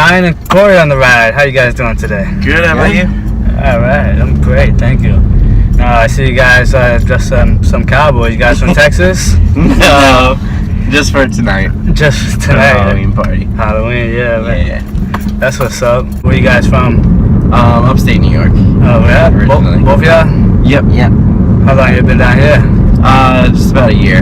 Ryan and Corey on the ride. How you guys doing today? Good, how about you? All right, I'm great, thank you. I see you guys dressed some Cowboys. You guys from Texas? No, just for tonight. Just For tonight. the Halloween party. Halloween, yeah, man. Yeah. That's what's up. Where you guys from? Upstate New York. Oh, yeah? Originally. Both of y'all? Yep. How long you been down here? Just about a year.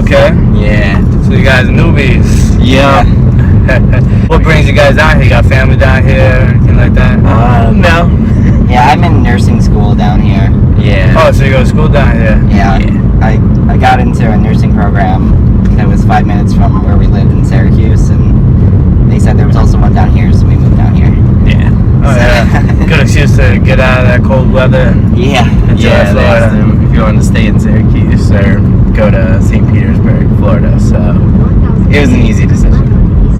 Okay. Yeah. So you guys are newbies. Yeah. What brings you guys down here? You got family down here or anything like that? No. Yeah, I'm in nursing school down here. Yeah. Oh, so you go to school down here? Yeah. I got into a nursing program that was 5 minutes from where we lived in Syracuse, and they said there was also one down here, so we moved down here. Yeah. Oh, yeah. Good excuse to get out of that cold weather. Yeah. Yeah, they asked him if you wanted to stay in Syracuse or go to St. Petersburg, Florida, so it was an easy decision.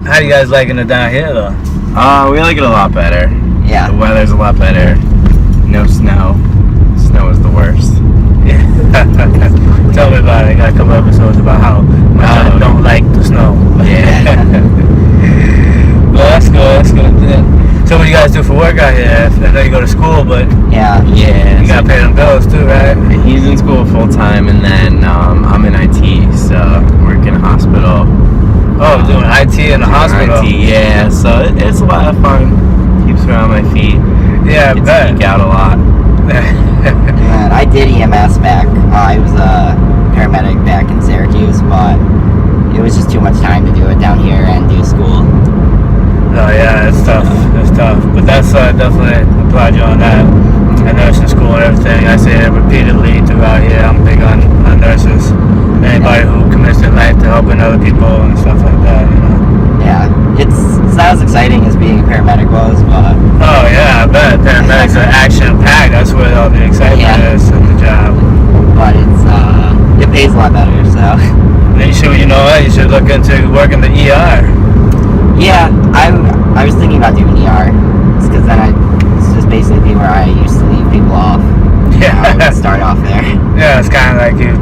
How you guys liking it down here, though? We like it a lot better. Yeah. The weather's a lot better. No snow. Snow is the worst. Yeah. Tell me about it. I got a couple episodes about how much I don't like the snow. Yeah. Well, that's good. So what do you guys do for work out here? I know you go to school, but Yeah. Yeah. you gotta pay them bills too, right? He's in school full time, and then I'm in IT, so work in a hospital. Oh, doing IT in the hospital. IT, yeah. So it's a lot of fun. Keeps me on my feet. Yeah, I Get to bet. geek out a lot. And I did EMS back. I was a paramedic back in Syracuse, but it was just too much time to do it down here and do school. Oh yeah, it's tough. But that's definitely applaud you on that. And nursing school and everything. I say it repeatedly throughout here. I'm big on nurses. Anybody who commits their life to helping other people and stuff like that, you know. Yeah. It's not as exciting as being a paramedic was, but Oh yeah, I bet. Paramedics are action-packed. That's where all the excitement is in the job. it pays a lot better, so. And you should look into working the ER. Yeah, I was thinking about doing ER. It's because then it's just basically where I used to leave people off. Yeah. I would start off there. Yeah, it's kind of like you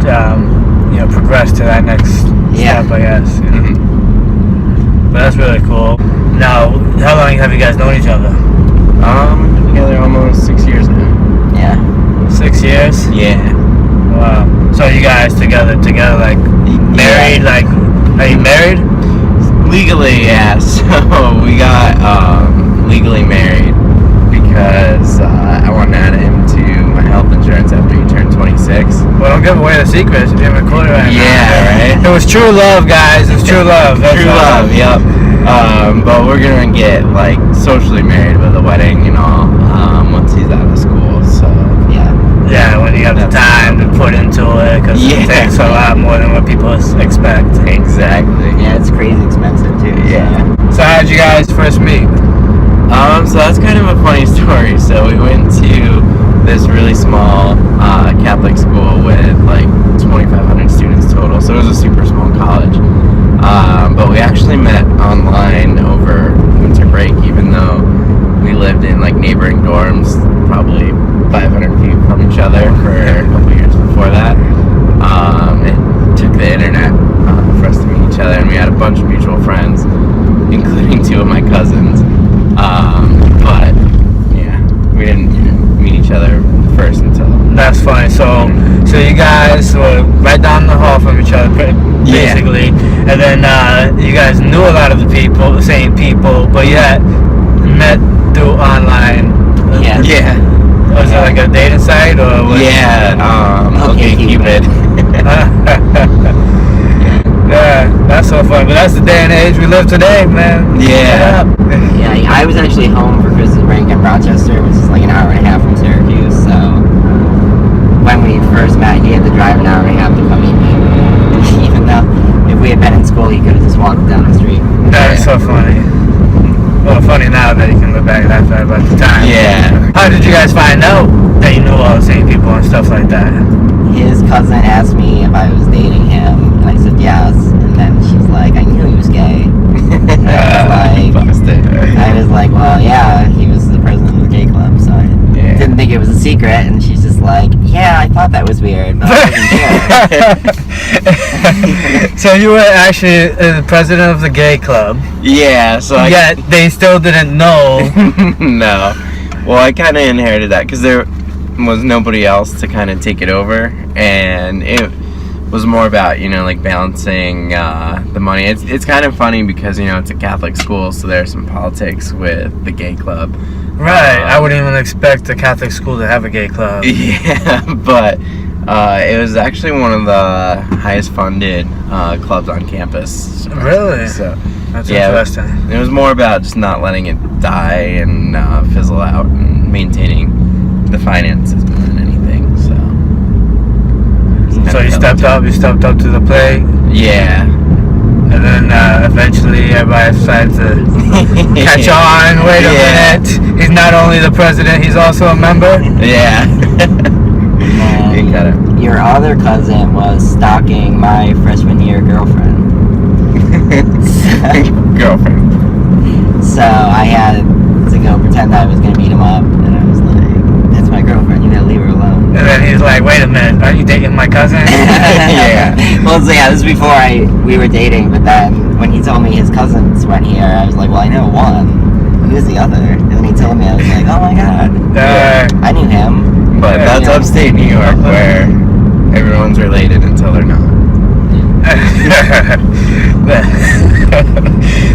progress to that next step, I guess. You know? But that's really cool. Now, how long have you guys known each other? Been together almost 6 years now. Yeah. 6 years? Yeah. Wow. So you guys together, like married? Like, are you married? Legally, yeah. So we got legally married because I wanted to add him to my health insurance after he turned 26. Well, don't give away the secrets if you're recording right now. Yeah, right. It was true love, guys. It was true love. That's True all. love, yep. But we're gonna get like socially married with a wedding and all once he's out of school. So Yeah, when you have the time to put into it, because it takes a lot more than what people expect. Exactly. Yeah, it's crazy expensive too. Yeah. So how did you guys first meet? So that's kind of a funny story. So we went to this really small Catholic school with like 2,500 students total. So it was a super small college. But we actually met online over winter break, even though we lived in like neighboring dorms, probably 500 feet from each other for a couple years before that. It took the internet for us to meet each other, and we had a bunch of mutual friends, including two of my cousins. But yeah, we didn't meet each other first until. That's funny. So you guys were right down the hall from each other, basically, and then you guys knew a lot of the same people, but yet met through online. Yeah. Was it like a dating site or? Okay, Cupid. Yeah, that's so fun. But that's the day and age we live today, man. Yeah. Yeah, I was actually home for Christmas break in Rochester, which is like an hour and a half from Syracuse, so when we first met, he had to drive an hour and a half to come meet me. Even though if we had been in school, he could have just walked down the street. That is so funny. Well, funny now that you can look back at that about the time. Yeah. How did you guys find out that you knew all the same people and stuff like that? His cousin asked me if I was dating him, and I said yes, and then she's like, I knew he was gay. And I was like, well, yeah, he was the president of the gay club, so I didn't think it was a secret, and she's just like, yeah, I thought that was weird, but I didn't care. So you were actually the president of the gay club. Yeah, so Yet they still didn't know. No. Well, I kind of inherited that because there was nobody else to kind of take it over, and it was more about, like balancing the money. It's kind of funny because, it's a Catholic school, so there's some politics with the gay club. Right. I wouldn't even expect a Catholic school to have a gay club. Yeah, but it was actually one of the highest funded clubs on campus. Really? So That's yeah, interesting. it was more about just not letting it die and fizzle out and maintaining the finances more than anything. So you stepped up to the plate, Yeah. and then eventually everybody decided to catch on. Wait a minute, he's not only the president, he's also a member. Yeah. You got it. Your other cousin was stalking my freshman year girlfriend. Girlfriend. So I had to go pretend I was going to beat him up, and I was like, that's my girlfriend, you gotta leave her alone. And then he's like, wait a minute, are you dating my cousin? Yeah. Well, so yeah, this was before we were dating, but then when he told me his cousins went here, I was like, well, I know one. Who's the other? And when he told me, I was like, oh my god. I knew him. But that's upstate New York where everyone's related until they're not.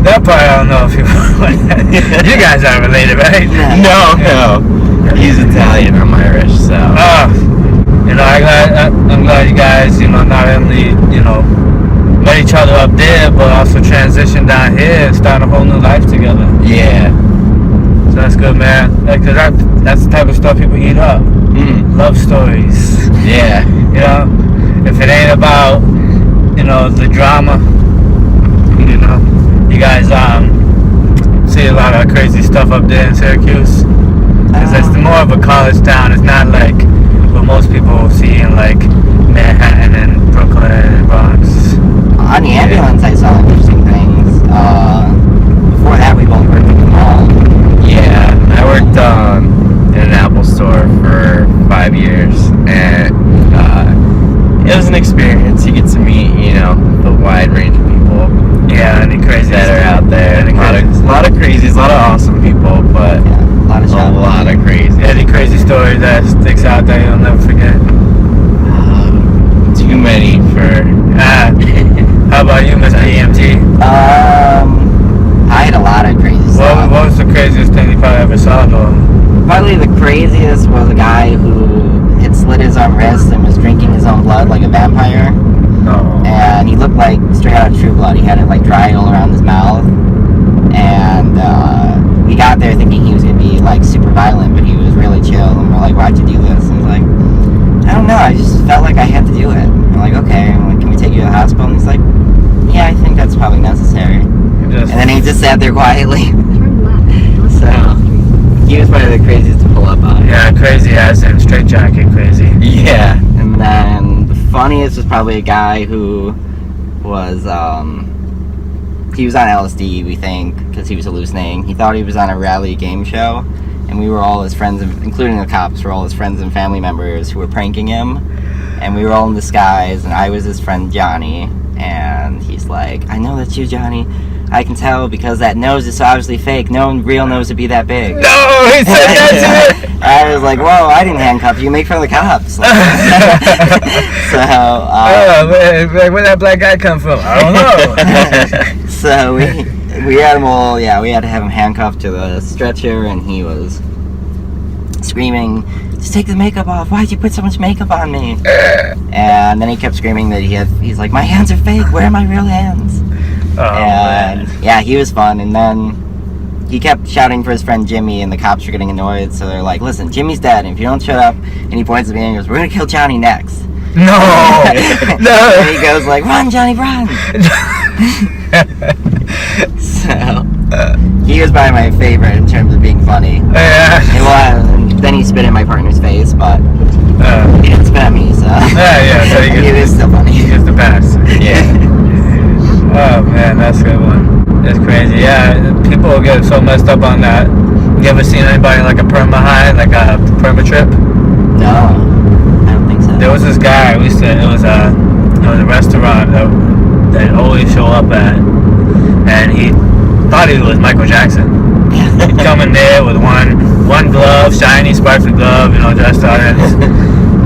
That part I don't know if you guys are related, right? No. He's Italian, I'm Irish, so. I'm glad you guys, not only, met each other up there, but also transitioned down here and start a whole new life together. Yeah. So that's good, man. Because that's the type of stuff people eat up. Love stories. Yeah. If it ain't about, the drama, you guys see a lot of crazy stuff up there in Syracuse. Because it's more of a college town. It's not like what most people see in like Manhattan and Brooklyn and Bronx. On the ambulance, I saw interesting things. Before that, we both worked at the mall. Yeah, I worked in an Apple store for 5 years, and it was an experience. You get to meet, the wide range of people. Yeah, any crazy that are out there. A lot of crazies, a lot of awesome people, but A lot of crazy. Any crazy story that sticks out that you'll never forget? Too many for. How about you, Mr. EMT? I had a lot of crazy stuff. What was the craziest thing you probably ever saw, though? Probably the craziest was a guy who had slit his own wrist and was drinking his own blood like a vampire. No. And he looked like straight out of True Blood. He had it like dried all around his mouth. And we got there thinking he was going to be like super violent, but he was really chill. And we're like, why'd you do this? And he's like, I don't know, I just felt like I had to do it. I'm like, okay. I'm like, can we take you to the hospital? And he's like, yeah, I think that's probably necessary. And then he just sat there quietly. So he was probably the craziest to pull up on. Yeah, crazy as in straight jacket crazy. Yeah. And then the funniest was probably a guy who was he was on LSD, we think, because he was hallucinating. He thought he was on a rally game show, and we were all his friends, including the cops, were all his friends and family members who were pranking him. And we were all in disguise, and I was his friend Johnny, and he's like, I know that's you, Johnny. I can tell because that nose is so obviously fake. No real nose would be that big. No, he said that to me. I was like, whoa, I didn't handcuff you. Make fun of the cops. Where'd that black guy come from? I don't know. So we had him all, we had to have him handcuffed to the stretcher, and he was screaming, just take the makeup off. Why'd you put so much makeup on me? And then he kept screaming that he's like, my hands are fake. Where are my real hands? And yeah, he was fun. And then he kept shouting for his friend Jimmy, and the cops were getting annoyed. So they're like, listen, Jimmy's dead. And if you don't shut up, and he points at me and goes, we're going to kill Johnny next. No. No. And he goes like, run, Johnny, run. So he was probably my favorite in terms of being funny. Yeah. It was. And then he spit in my partner's face, but he didn't spit at me, so so he was still funny. He gets the pass. Yeah. Oh man, that's a good one. It's crazy. Yeah, people get so messed up on that. You ever seen anybody like a perma high, like a perma trip? No, I don't think so. There was this guy. It was a restaurant always show up at, and he thought he was Michael Jackson. He'd come in there with one glove, shiny, sparkly glove, you know, dressed out as.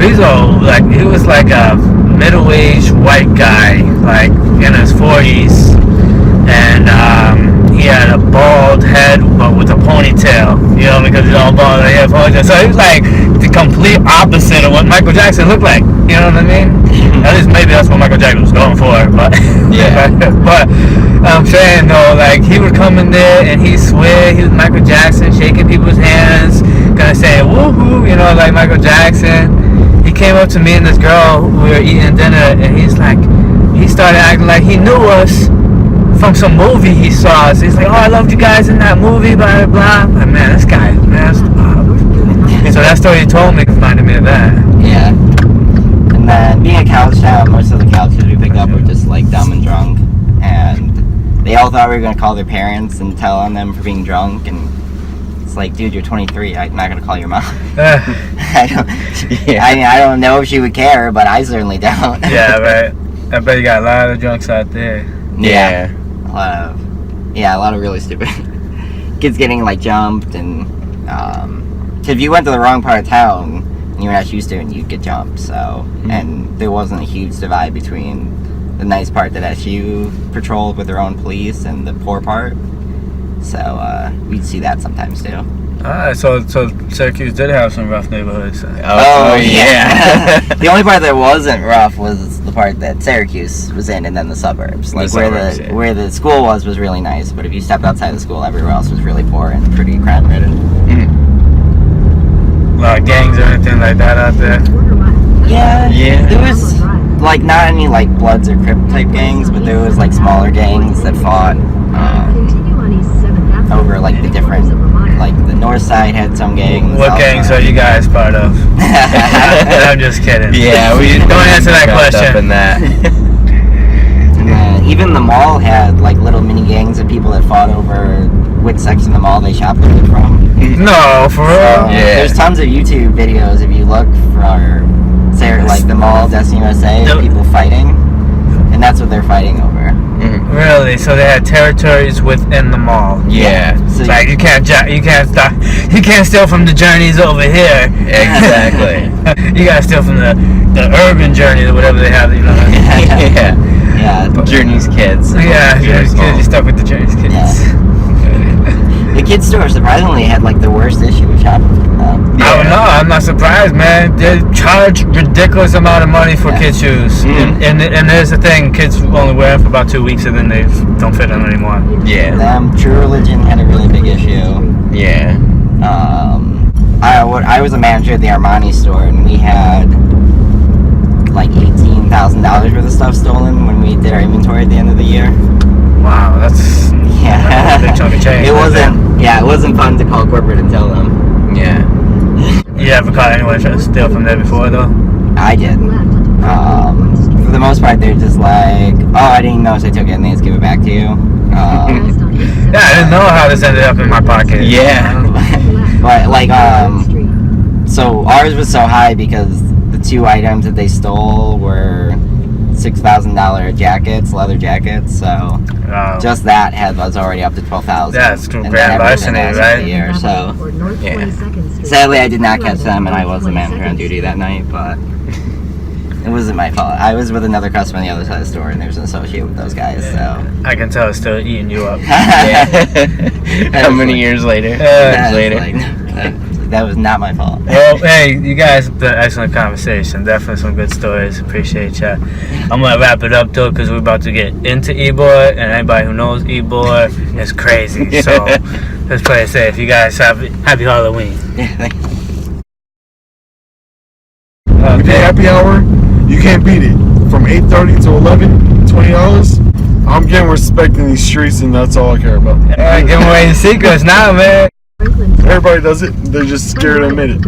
He's all like, he was like a middle-aged white guy, like in his 40s, and he had a bald head but with a ponytail, you know, because he's all bald and he had a ponytail. So he was like the complete opposite of what Michael Jackson looked like, you know what I mean? At least maybe that's what Michael Jackson was going for, but Yeah. but I'm saying though, like he would come in there and he'd swear he was Michael Jackson, shaking people's hands, kind of saying woohoo, you know, like Michael Jackson. He came up to me and this girl, we were eating dinner, and he started acting like he knew us from some movie he saw. So he's like, oh, I loved you guys in that movie, blah, blah, blah. Like, man, this guy, man. So that story you told me reminded me of that. Yeah. And then being a college town, most of the colleges we picked up were just like dumb and drunk. And they all thought we were going to call their parents and tell on them for being drunk. And it's like, dude, you're 23. I'm not going to call your mom. I don't know if she would care, but I certainly don't. Yeah, right. I bet you got a lot of drunks out there. Yeah. A lot of really stupid kids getting like jumped, and cause if you went to the wrong part of town and you were not used to it, you'd get jumped. So and there wasn't a huge divide between the nice part that SU patrolled with their own police and the poor part. So we'd see that sometimes too. Alright, so Syracuse did have some rough neighborhoods. Oh yeah. The only part that wasn't rough was the part that Syracuse was in, and then the suburbs. Like where the school was really nice, but if you stepped outside the school, everywhere else was really poor and pretty crime ridden. A lot of gangs or anything like that out there. Yeah. There was like not any like Bloods or Crip type gangs, but there was like smaller gangs that fought over like the different, like the north side had some gangs. What gangs are you guys part of? I'm just kidding. Yeah, we don't answer that question. In that. And even the mall had like little mini gangs of people that fought over which section of the mall they shoplifted from. No, for real? So, there's tons of YouTube videos if you look for like the mall, Destiny USA, people fighting, and that's what they're fighting over. Really? So they had territories within the mall. Yeah. So like you can't steal from the journeys over here. Exactly. You gotta steal from the urban journey or whatever they have. You know. Yeah. Journey's kids. Yeah, Journey's kids. You're stuck with the Journey's kids. Yeah. The kids store surprisingly had like the worst issue with shoplifting. I don't know. I'm not surprised, man. They charge ridiculous amount of money for kids' shoes, and there's the thing: kids only wear them for about 2 weeks, and then they don't fit them anymore. Yeah. True Religion had a really big issue. Yeah. I was a manager at the Armani store, and we had like $18,000 worth of stuff stolen when we did our inventory at the end of the year. Wow, that's a big chunk of change. It wasn't fun to call corporate and tell them. Yeah. You ever caught anyone trying to steal from there before, though? I did. For the most part, they're just like, oh, I didn't notice I took it, and they just give it back to you. Yeah, I didn't know how this ended up in my pocket. Yeah. But like, so ours was so high because the two items that they stole were $6,000 jackets, leather jackets. So just that was already up to $12,000. Yeah, it's grand larceny, right? Year, so Yeah. sadly, I did not catch them, and I was the manager on duty that night, but it wasn't my fault. I was with another customer on the other side of the store, and there was an associate with those guys, so. I can tell it's still eating you up. How many years later? That was not my fault. Well, hey, you guys had an excellent conversation. Definitely some good stories. Appreciate ya. I'm going to wrap it up, though, because we're about to get into E-Boy, and anybody who knows E-Boy is crazy. So let's play it safe. You guys have happy Halloween. Yeah, thanks. Happy hour, you can't beat it. From 8:30 to 11, $20. I'm getting respect in these streets, and that's all I care about. Giving away the secrets now, man. Everybody does it. They're just scared to admit it.